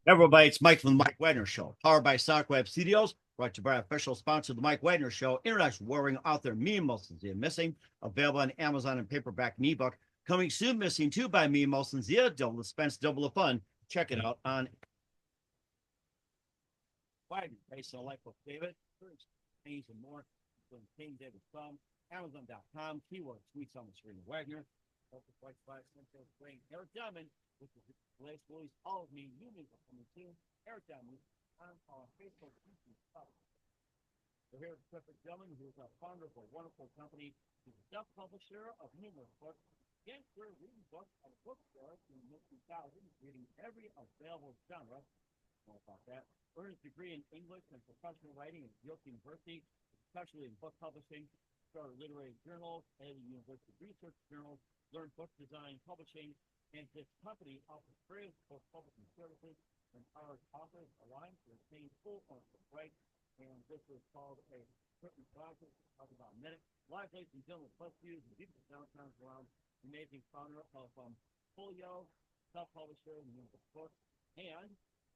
Everybody, it's Mike from the Mike Wagner Show, powered by SockWeb Studios, brought to you by official sponsor of the Mike Wagner Show, international warring author Me and Molson Missing, available on Amazon and paperback and ebook. Coming soon, Missing 2 by Me and Molson Zia. Don't dispense double the fun. Check it out on Wagner, based on the life of David, things and more, including King David Thumb, Amazon.com, keyword tweets on the screen Wagner, Eric Diamond, which is the latest release, all of me, new music coming soon. Eric Diamond on Facebook, YouTube, so here's Clifford Gentleman, who is a founder of a wonderful company. He's a self-publisher of numerous books. Again, we're reading books at a bookstore in the mid-2000s, reading every available genre. More about that. Earned his degree in English and professional writing at York University, especially in book publishing. Started literary journals, edited university research journals, learned book design, publishing, and this company offers various book publishing services and empowers authors aligned to obtain full ownership rights. And this is called a certain project. Talk about minute. Live, ladies and gentlemen, plus views and beautiful downtowns around. Amazing founder of Foglio, self-publisher, and books. And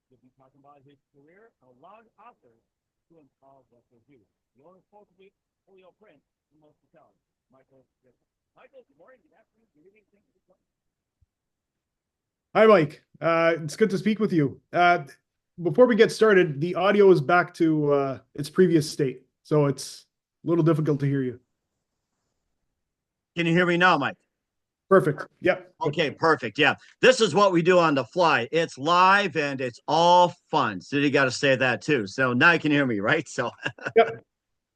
we'll be talking about his career, allowed authors to empower what they do. The owner of Foglio Print, the most talent, Michael Pietrobon. Michael, good morning. Good afternoon. Good evening. Thank you for coming. Hi, Mike. It's good to speak with you. Before we get started, the audio is back to its previous state, so it's a little difficult to hear you. Can you hear me now, Mike? Perfect. Yep. Okay, perfect. Yeah. This is what we do on the fly. It's live and it's all fun. So you got to say that too. So now you can hear me, right? So, yep.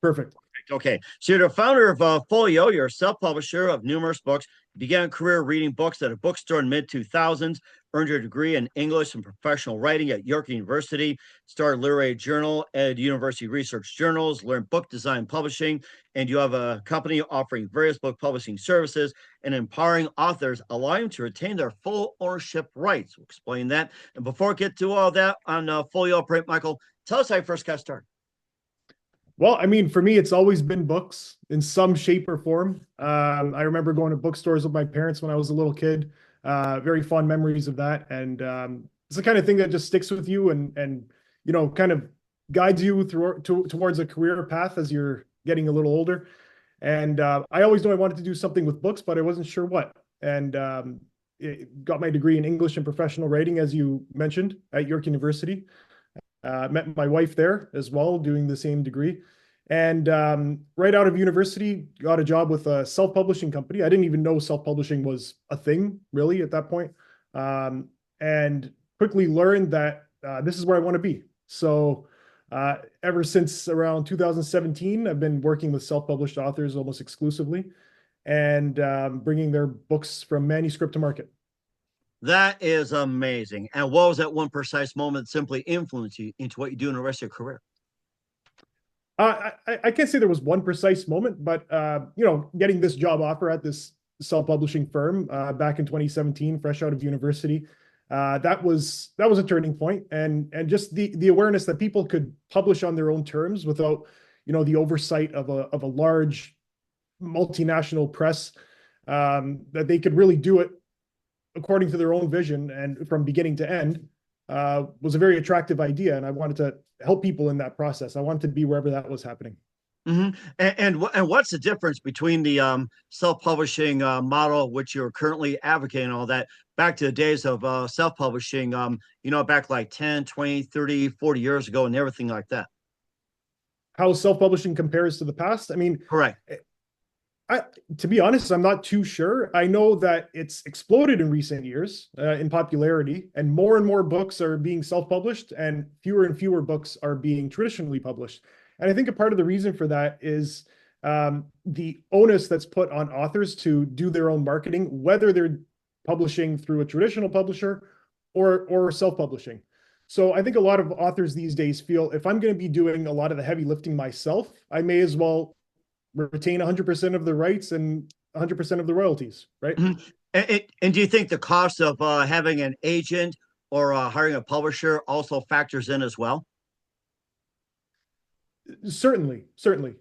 Perfect. Okay. So you're the founder of Foglio. You're a self-publisher of numerous books. You began a career reading books at a bookstore in mid-2000s, earned your degree in English and professional writing at York University, started literary journal at university research journals, learned book design publishing, and you have a company offering various book publishing services and empowering authors, allowing them to retain their full ownership rights. We'll explain that. And before I get to all that on Foglio Print, Michael, tell us how you first got started. Well, I mean, for me, it's always been books in some shape or form. I remember going to bookstores with my parents when I was a little kid. Very fond memories of that, and it's the kind of thing that just sticks with you and kind of guides you towards a career path as you're getting a little older. And I always knew I wanted to do something with books, but I wasn't sure what. And got my degree in English and professional writing, as you mentioned, at York University. Met my wife there as well, doing the same degree. And right out of university, got a job with a self-publishing company. I didn't even know self-publishing was a thing, really, at that point. And quickly learned that this is where I want to be. So ever since around 2017, I've been working with self-published authors almost exclusively and bringing their books from manuscript to market. That is amazing. And what was that one precise moment that simply influenced you into what you do in the rest of your career? I can't say there was one precise moment, but getting this job offer at this self-publishing firm back in 2017, fresh out of university, that was a turning point, and just the awareness that people could publish on their own terms without the oversight of a large multinational press, that they could really do it according to their own vision and from beginning to end, was a very attractive idea. And I wanted to help people in that process. I wanted to be wherever that was happening. Mm-hmm. And what's the difference between the self-publishing model, which you're currently advocating, all that, back to the days of self-publishing, back like 10, 20, 30, 40 years ago and everything like that? How self-publishing compares to the past? I mean, correct. To be honest, I'm not too sure. I know that it's exploded in recent years in popularity, and more books are being self-published, and fewer books are being traditionally published. And I think a part of the reason for that is the onus that's put on authors to do their own marketing, whether they're publishing through a traditional publisher or self-publishing. So I think a lot of authors these days feel if I'm going to be doing a lot of the heavy lifting myself, I may as well retain 100% of the rights and 100% of the royalties, right? Mm-hmm. And do you think the cost of having an agent or hiring a publisher also factors in as well? Certainly.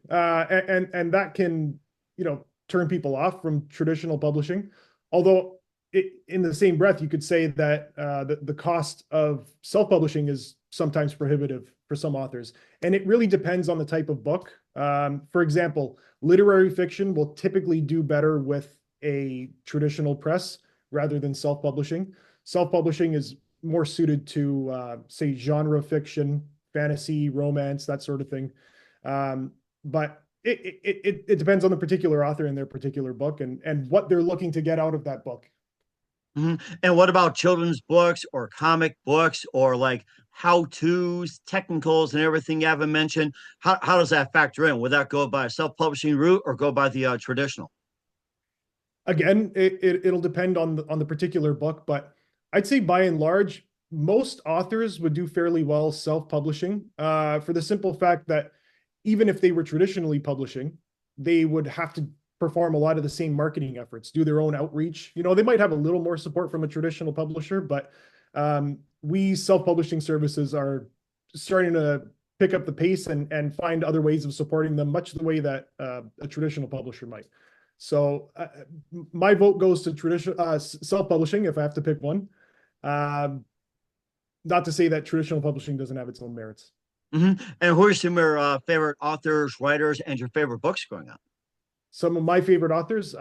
And that can, turn people off from traditional publishing. Although in the same breath, you could say that the cost of self-publishing is sometimes prohibitive for some authors. And it really depends on the type of book. For example, literary fiction will typically do better with a traditional press rather than self-publishing. Self-publishing is more suited to, say, genre fiction, fantasy, romance, that sort of thing. But it depends on the particular author and their particular book and what they're looking to get out of that book. And what about children's books or comic books or like how to's, technicals, and everything you haven't mentioned? How does that factor in? Would that go by a self publishing route or go by the traditional? Again, it'll depend on the particular book, but I'd say by and large, most authors would do fairly well self-publishing, for the simple fact that even if they were traditionally publishing, they would have to perform a lot of the same marketing efforts, do their own outreach. You know, they might have a little more support from a traditional publisher, but we self-publishing services are starting to pick up the pace and find other ways of supporting them, much the way that a traditional publisher might. So my vote goes to traditional self-publishing if I have to pick one. Not to say that traditional publishing doesn't have its own merits. And who are some of your favorite authors, writers, and your favorite books growing up? Some of my favorite authors.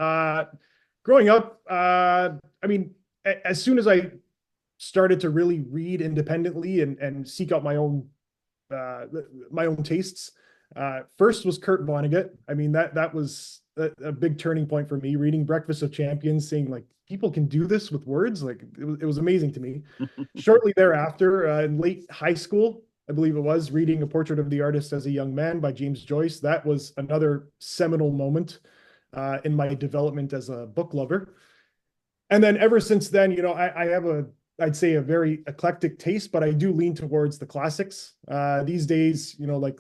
Growing up, I mean, as soon as I started to really read independently and seek out my own tastes, first was Kurt Vonnegut. I mean, that was a big turning point for me. Reading Breakfast of Champions, saying like people can do this with words, like it was amazing to me. Shortly thereafter, in late high school, I believe it was, reading A Portrait of the Artist as a Young Man by James Joyce. That was another seminal moment in my development as a book lover. And then ever since then, you know, I have I'd say a very eclectic taste, but I do lean towards the classics. These days, you know, like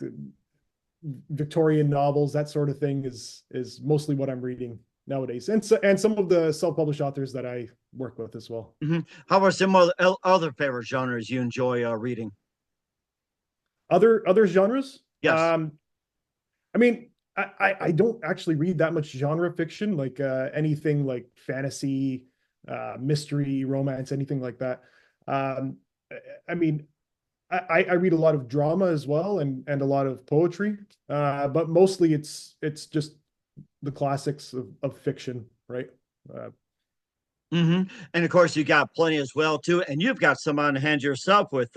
Victorian novels, that sort of thing is mostly what I'm reading nowadays. And some of the self-published authors that I work with as well. How about some other favorite genres you enjoy reading? Other genres? Yes. I mean, I don't actually read that much genre fiction, like anything like fantasy, mystery, romance, anything like that. I mean, I read a lot of drama as well and a lot of poetry, but mostly it's just the classics of fiction, right? And of course, you got plenty as well too, and you've got some on hand yourself with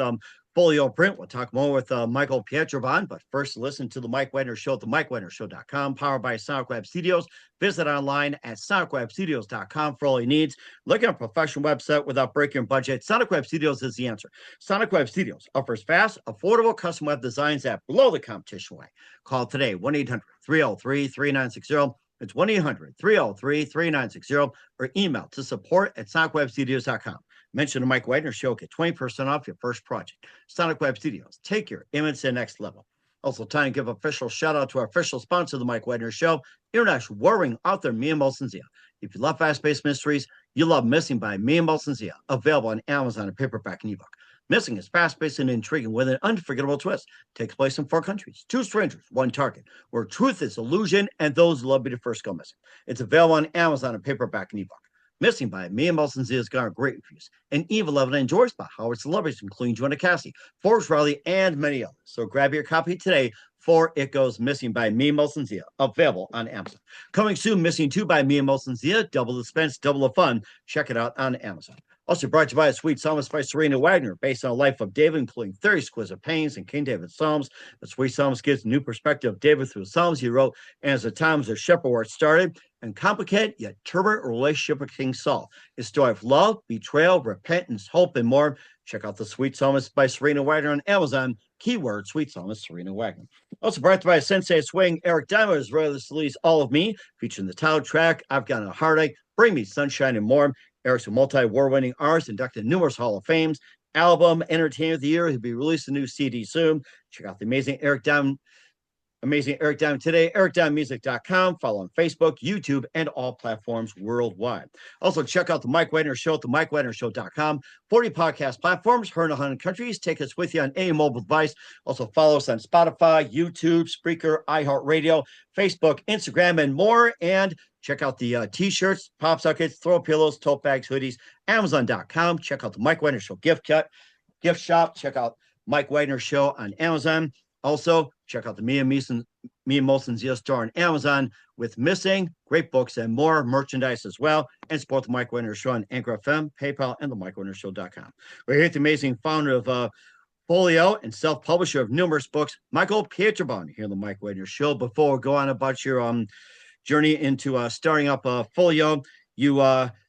Foglio Print. We'll talk more with Michael Pietrobon, but first, listen to the Mike Wagner Show at the MikeWagnerShow.com, powered by Sonic Web Studios. Visit online at SonicWebStudios.com for all your needs. Look at a professional website without breaking your budget. Sonic Web Studios is the answer. Sonic Web Studios offers fast, affordable custom web designs that blow the competition away. Call today, 1-800-303-3960. It's 1-800-303-3960, or email to support@SonicWebStudios.com. Mention the Mike Wagner Show, get 20% off your first project. Sonic Web Studios, take your image to the next level. Also, time to give official shout out to our official sponsor of the Mike Wagner Show, international warring author Mia Molson-Zia. If you love fast-paced mysteries, you love Missing by Mia Molson-Zia, available on Amazon in paperback and ebook. Missing is fast-paced and intriguing with an unforgettable twist. Takes place in 4 countries, 2 strangers, 1 target, where truth is illusion and those who love me to first go missing. It's available on Amazon in paperback and ebook. Missing by Mia Molson-Zia has garnered great reviews, and Eva Levin enjoys by Howard celebrities, including Joanna Cassie, Forrest Riley, and many others. So grab your copy today, for It Goes Missing by Mia Molson-Zia, available on Amazon. Coming soon, Missing 2 by Mia Molson-Zia, double the suspense, double the fun. Check it out on Amazon. Also brought to you by A Sweet Psalmist by Serena Wagner, based on the life of David, including 30 exquisite paintings and King David's Psalms. The Sweet Psalmist gives a new perspective of David through the Psalms he wrote, and as the times of shepherd where it started, and complicated yet turbulent relationship with King Saul. His story of love, betrayal, repentance, hope, and more. Check out The Sweet Psalmist by Serena Wagner on Amazon. Keyword Sweet Psalmist Serena Wagner. Also brought to you by Sensei Swing. Eric Diamond has released All of Me, featuring the title track, I've Got a Heartache, Bring Me Sunshine and More. Eric's a multi-award winning artist, inducted in numerous Hall of Fames. Album, Entertainer of the Year. He'll be releasing a new CD soon. Check out the amazing Eric Diamond Amazing Eric Diamond today, ericdiamondmusic.com. Follow on Facebook, YouTube, and all platforms worldwide. Also, check out the Mike Wagner Show at the MikeWagnerShow.com. 40 podcast platforms, heard in 100 countries. Take us with you on any mobile device. Also, follow us on Spotify, YouTube, Spreaker, iHeartRadio, Facebook, Instagram, and more. And check out the t-shirts, pop sockets, throw pillows, tote bags, hoodies, Amazon.com. Check out the Mike Wagner Show gift shop. Check out Mike Wagner Show on Amazon. Also, check out the Mia Molson Zio store on Amazon with Missing, great books, and more merchandise as well. And support the Mike Wagner Show on Anchor FM, PayPal, and the MikeWagnerShow.com. We're here with the amazing founder of Foglio and self-publisher of numerous books, Michael Pietrobon, here on the Mike Wagner Show. Before we go on about your journey into starting up Foglio, you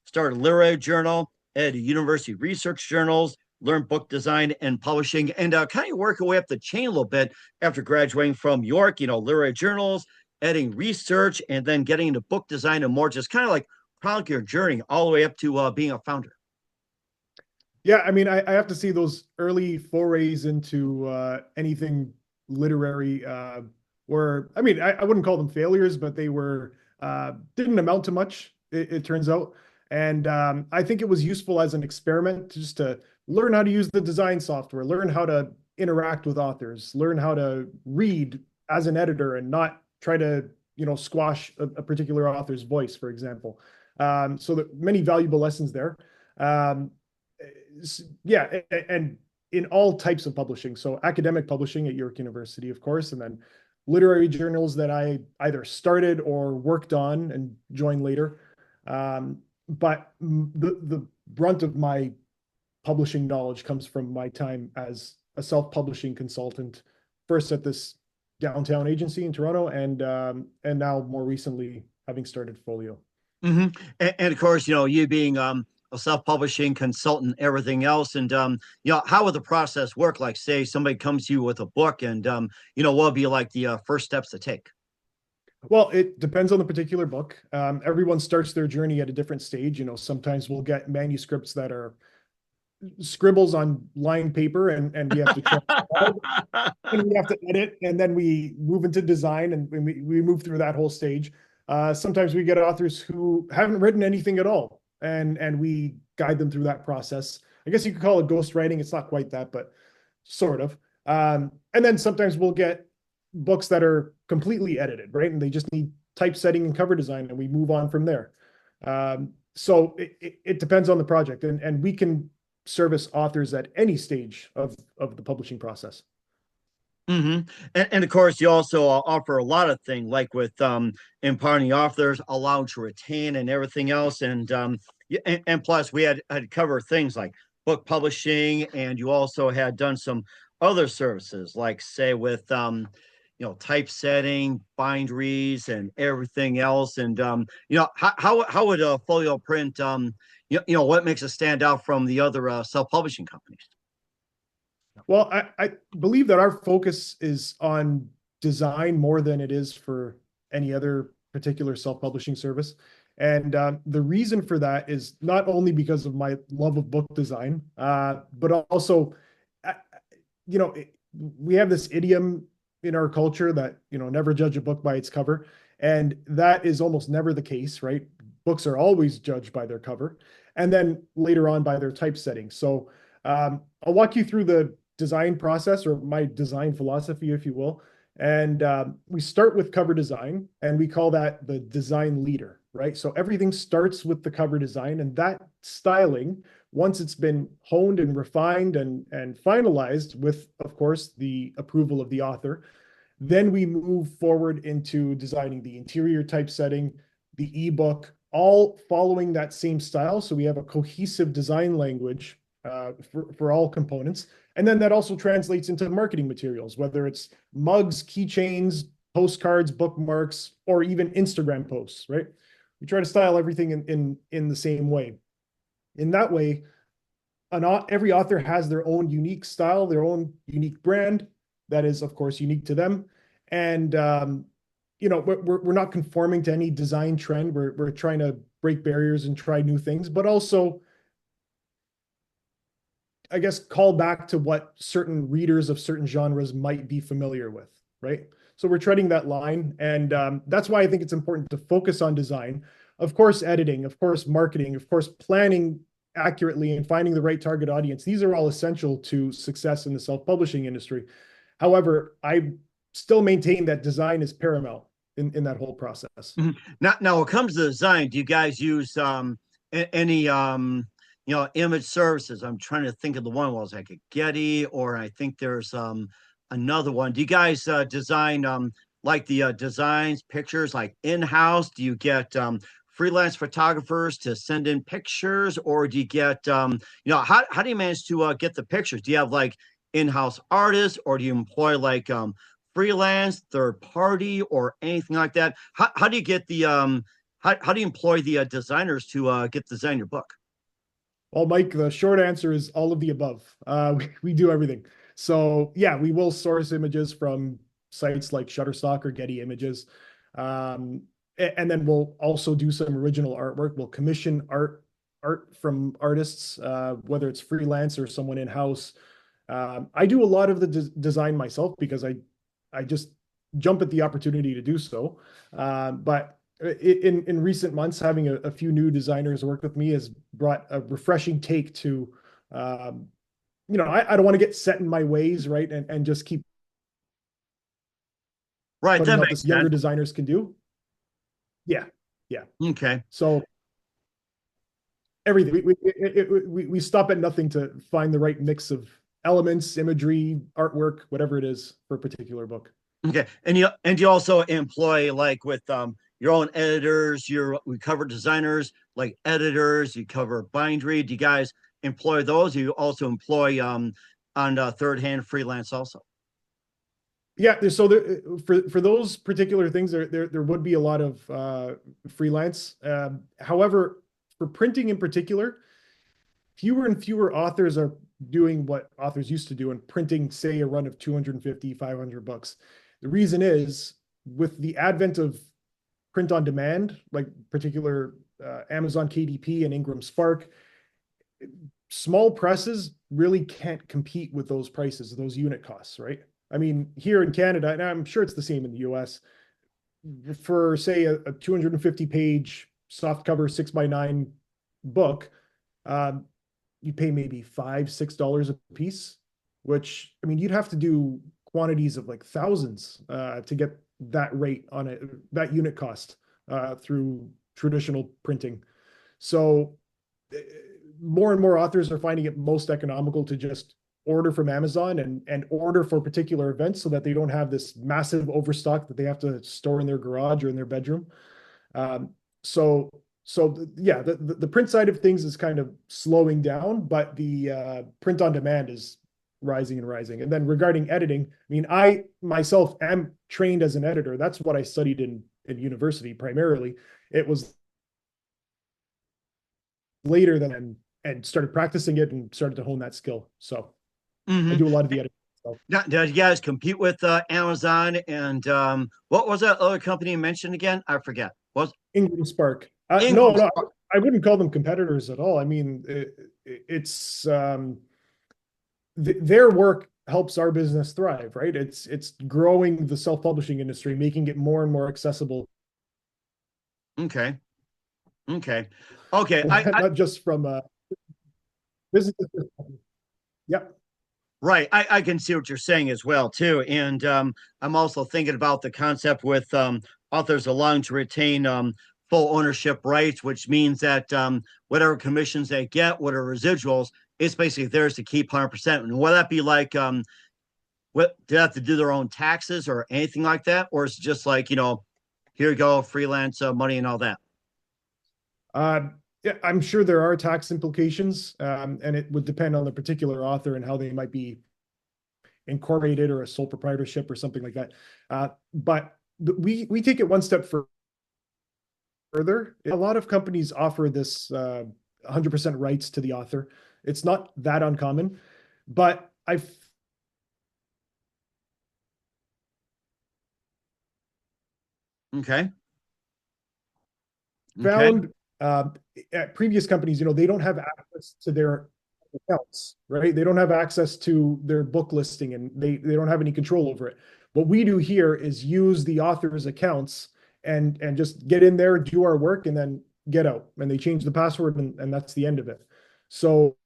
started a literary journal, edited university research journals, learned book design and publishing, and kind of work your way up the chain a little bit after graduating from York, literary journals, editing research, and then getting into book design and more, just kind of like chronicle your journey all the way up to being a founder. Yeah, I mean, I have to see those early forays into anything literary were, I mean, I wouldn't call them failures, but they were, didn't amount to much, it turns out. And I think it was useful as an experiment just to learn how to use the design software, learn how to interact with authors, learn how to read as an editor and not try to, squash a particular author's voice, for example. So that many valuable lessons there. Yeah, and in all types of publishing. So academic publishing at York University, of course, and then literary journals that I either started or worked on and joined later. But the brunt of my publishing knowledge comes from my time as a self-publishing consultant, first at this downtown agency in Toronto, and now more recently having started Foglio. Mm-hmm. And of course, you being a self-publishing consultant, everything else, and how would the process work? Like, say somebody comes to you with a book, and what would be like the first steps to take? Well, it depends on the particular book. Everyone starts their journey at a different stage. Sometimes we'll get manuscripts that are scribbles on lined paper, and we have to transcribe, and we have to edit, and then we move into design, and we move through that whole stage. Sometimes we get authors who haven't written anything at all, and we guide them through that process. I guess you could call it ghostwriting. It's not quite that, but sort of. And then sometimes we'll get books that are completely edited, right? And they just need typesetting and cover design, and we move on from there. So it depends on the project, and we can service authors at any stage of the publishing process. Mm-hmm. And of course, you also offer a lot of things, like with empowering authors, allowing to retain and everything else. And plus, we had cover things like book publishing, and you also had done some other services, like say with typesetting, binderies, and everything else. And how would Foglio Print what makes it stand out from the other self-publishing companies? Well, I believe that our focus is on design more than it is for any other particular self-publishing service. And the reason for that is not only because of my love of book design, but also, we have this idiom in our culture that, never judge a book by its cover. And that is almost never the case, right? Books are always judged by their cover, and then later on by their typesetting. So I'll walk you through the design process, or my design philosophy, if you will. And we start with cover design, and we call that the design leader, right? So everything starts with the cover design, and that styling, once it's been honed and refined and finalized with, of course, the approval of the author, then we move forward into designing the interior typesetting, the ebook, all following that same style. So we have a cohesive design language for all components. And then that also translates into marketing materials, whether it's mugs, keychains, postcards, bookmarks, or even Instagram posts, right? We try to style everything in the same way. In that way, every author has their own unique style, their own unique brand that is, of course, unique to them. And we're not conforming to any design trend. We're trying to break barriers and try new things, but also, I guess, call back to what certain readers of certain genres might be familiar with, right? So we're treading that line. And that's why I think it's important to focus on design. Of course, editing, of course, marketing, of course, planning accurately and finding the right target audience. These are all essential to success in the self-publishing industry. However, I still maintain that design is paramount in that whole process. Now, when it comes to design, do you guys use any image services? I'm trying to think of the one was like a Getty, or I think there's another one. Do you guys design like the designs, pictures like in-house? Do you get freelance photographers to send in pictures, or do you get how do you manage to get the pictures? Do you have like in-house artists, or do you employ like freelance, third party, or anything like that? How do you get the how do you employ the designers to get design your book? Well, Mike, the short answer is all of the above. We do everything. So yeah, we will source images from sites like Shutterstock or Getty Images. And then we'll also do some original artwork. We'll commission art from artists, whether it's freelance or someone in-house. I do a lot of the design myself because I just jump at the opportunity to do so. But in recent months, having a few new designers work with me has brought a refreshing take to, I don't want to get set in my ways, right? And just keep right. That what makes the younger sense. designers can do. Yeah. Okay. So everything we stop at nothing to find the right mix of elements, imagery, artwork, whatever it is for a particular book. Okay. And you also employ like with your own editors, we cover designers like editors, you cover bindery. Do you guys employ those? You also employ on third hand freelance also? Yeah, so for those particular things, there would be a lot of freelance. However, for printing in particular, fewer and fewer authors are doing what authors used to do and printing, say, a run of 250, 500 books. The reason is with the advent of print on demand, like particular Amazon KDP and Ingram Spark, small presses really can't compete with those prices, those unit costs, right? I mean, here in Canada, and I'm sure it's the same in the US, for say a 250 page soft cover 6x9 book, you pay maybe $5-6 a piece, which, I mean, you'd have to do quantities of like thousands to get that rate on that unit cost through traditional printing. So more and more authors are finding it most economical to just order from Amazon and order for particular events so that they don't have this massive overstock that they have to store in their garage or in their bedroom. So yeah, the print side of things is kind of slowing down, but the print on demand is rising and rising. And then regarding editing, I mean, I myself am trained as an editor. That's what I studied in university primarily. It was later than and started practicing it and started to hone that skill. So I do a lot of the editing. Now, do you guys compete with Amazon and what was that other company you mentioned again? I forget. Was Ingram Spark? Ingram No, Spark. I wouldn't call them competitors at all. I mean, it's their work helps our business thrive, right? It's growing the self-publishing industry, making it more and more accessible. Okay. I Not just from business. Yep. right. I can see what you're saying as well too, and I'm also thinking about the concept with authors allowing to retain full ownership rights, which means that whatever commissions they get, whatever residuals, it's basically theirs to keep 100%. And will that be like what do they have to do their own taxes or anything like that, or is it just like here you go, freelance money and all that? Yeah, I'm sure there are tax implications, and it would depend on the particular author and how they might be incorporated or a sole proprietorship or something like that. But we take it one step further. A lot of companies offer this 100% rights to the author. It's not that uncommon, but I've Okay. found at previous companies, they don't have access to their accounts, right? They don't have access to their book listing and they don't have any control over it. What we do here is use the author's accounts and just get in there, do our work, and then get out. And they change the password, and that's the end of it. So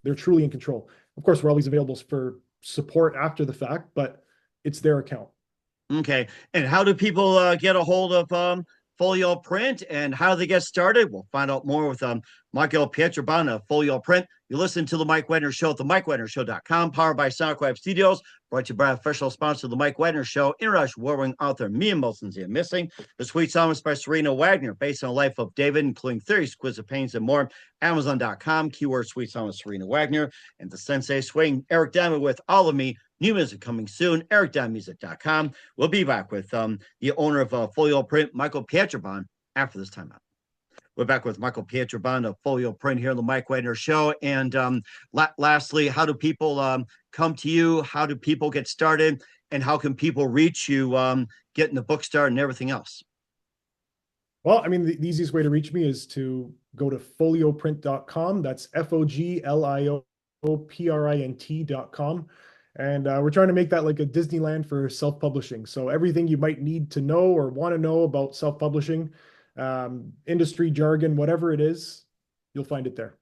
they're truly in control. Of course, we're always available for support after the fact, but it's their account. Okay. And how do people get a hold of Foglio Print, and how do they get started? We'll find out more with Michael Pietrobon of Foglio Print. You listen to The Mike Wagner Show at themikewagnershow.com, powered by Sonic Web Studios, brought to you by official sponsor of The Mike Wagner Show, international award-winning author Mia Molson's The Missing, The Sweet Psalmist by Serena Wagner, based on the life of David, including 30 exquisite paintings and more. Amazon.com, keyword Sweet Psalmist Serena Wagner, and The Sensei Swing, Eric Diamond with All of Me. New music coming soon, ericdiamondmusic.com. We'll be back with the owner of Foglio Print, Michael Pietrobon, after this timeout. We're back with Michael Pietrobon of Foglio Print here on the Mike Wagner Show. And lastly, how do people come to you? How do people get started? And how can people reach you, getting the book started and everything else? Well, I mean, the easiest way to reach me is to go to foglioprint.com. That's FOGLIOPRINT.com. And we're trying to make that like a Disneyland for self-publishing. So everything you might need to know or want to know about self-publishing, industry jargon, whatever it is, you'll find it there.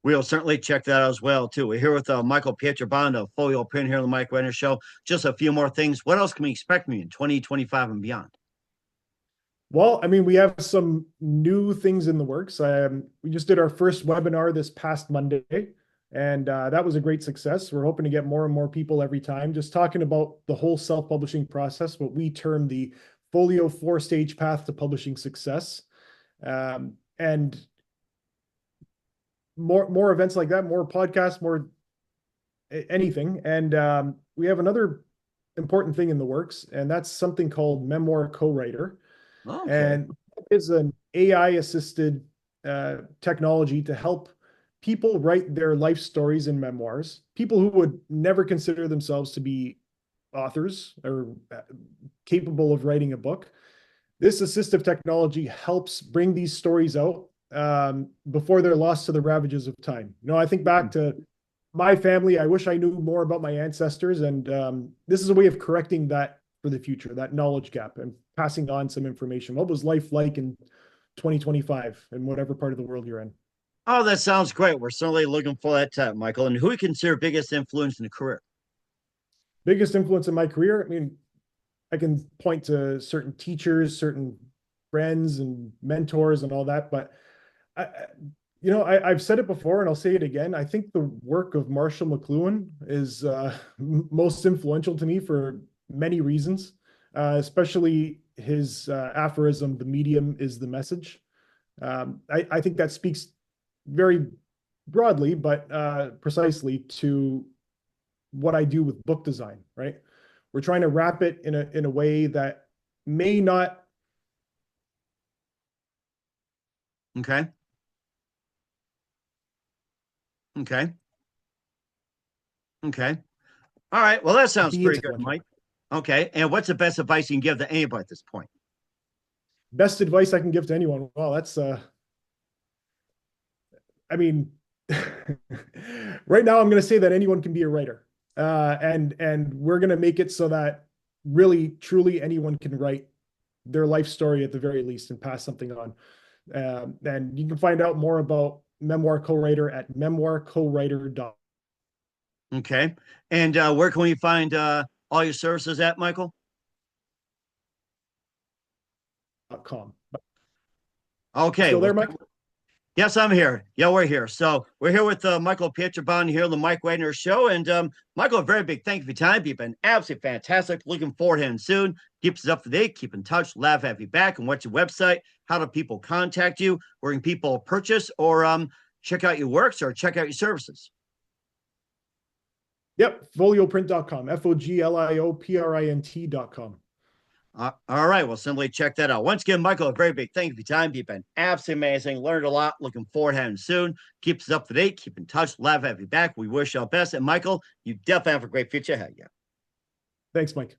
We'll certainly check that out as well, too. We're here with Michael Pietrobon of Foglio Print here on the Mike Wagner Show. Just a few more things. What else can we expect from you in 2025 and beyond? Well, I mean, we have some new things in the works. We just did our first webinar this past Monday, and that was a great success. We're hoping to get more and more people every time, just talking about the whole self-publishing process, what we term the Foglio 4-stage path to publishing success. And more events like that, more podcasts, more anything. And we have another important thing in the works, and that's something called Memoir Co-Writer. Okay. And it's an AI-assisted technology to help people write their life stories and memoirs, people who would never consider themselves to be authors or capable of writing a book. This assistive technology helps bring these stories out before they're lost to the ravages of time. You know, I think back to my family. I wish I knew more about my ancestors, and this is a way of correcting that for the future, that knowledge gap, and passing on some information. What was life like in 2025 in whatever part of the world you're in? Oh, that sounds great. We're certainly looking for that time, Michael. And who do you consider biggest influence in the career? Biggest influence in my career? I mean, I can point to certain teachers, certain friends and mentors and all that, but I've said it before and I'll say it again. I think the work of Marshall McLuhan is most influential to me for many reasons, especially his aphorism, "The medium is the message." I think that speaks very broadly, but precisely to what I do with book design, right? We're trying to wrap it in a way that may not. Okay. All right. Well, that sounds pretty good, Mike. Okay. And what's the best advice you can give to anybody at this point? Best advice I can give to anyone? Well, that's I mean, right now I'm going to say that anyone can be a writer, and we're going to make it so that really, truly anyone can write their life story at the very least and pass something on. And you can find out more about Memoir Co-Writer at memoircowriter.com. Okay. And where can we find all your services at, Michael? Okay. Still there, Mike? Yes, I'm here. Yeah, we're here. So we're here with Michael Pietrobon here on the Mike Wagner Show. And Michael, a very big thank you for your time. You've been absolutely fantastic. Looking forward to him soon. Keep us up to date. Keep in touch. Laugh, have you back. And what's your website? How do people contact you? Where can people purchase or check out your works or check out your services? Yep, foglioprint.com, FOGLIOPRINT.com. All right, well, simply check that out. Once again, Michael, a very big thank you for your time. You've been absolutely amazing. Learned a lot. Looking forward to having you soon. Keep us up to date. Keep in touch. Love have you back. We wish you all best. And Michael, you definitely have a great future ahead of you. Thanks, Mike.